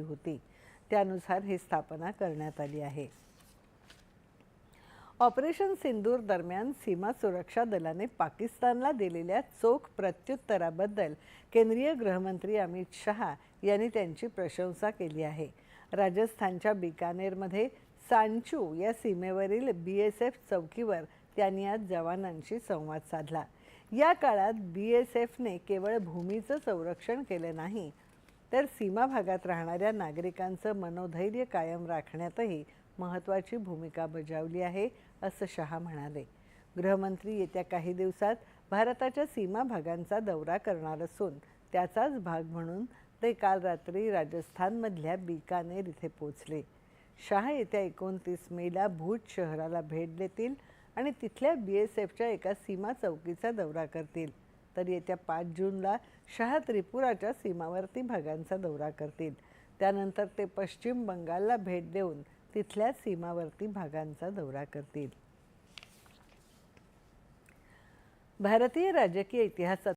होती, त्यानुसार ही स्थापना करण्यात आली आहे। ऑपरेशन सिंदूर दरम्यान सीमा सुरक्षा दलाने पाकिस्तानला दिलेल्या चोख प्रत्युत्तराबद्दल केंद्रीय गृहमंत्री अमित शहा यांनी त्यांची प्रशंसा केली आहे। राजस्थानच्या बिकानेरमध्ये सांचू या सीमेवरील BSF चौकीवर त्यांनी आज जवानांशी संवाद साधला। या काळात BSFने केवळ भूमीचं संरक्षण केले नाही, तर सीमा भागात राहणाऱ्या नागरिकांचं मनोधैर्य कायम राखण्यातही महत्त्वाची भूमिका बजावली आहे, असं शहा म्हणाले। गृहमंत्री येत्या काही दिवसात भारताच्या सीमा भागांचा दौरा करणार असून त्याचाच भाग म्हणून ते काल रात्री राजस्थानमधल्या बिकानेर इथे पोहोचले। शहा येत्या 29 मेला भूज शहराला भेट देतील आणि तिथल्या BSFच्या एका सीमा चौकीचा दौरा करतील, तर येत्या 5 जूनला शहा त्रिपुराच्या सीमावर्ती भागांचा दौरा करतील। त्यानंतर ते पश्चिम बंगालला भेट देऊन तिथल्या सीमावर्ती भागांचा दौरा करतील। भारतीय राजकीय इतिहासात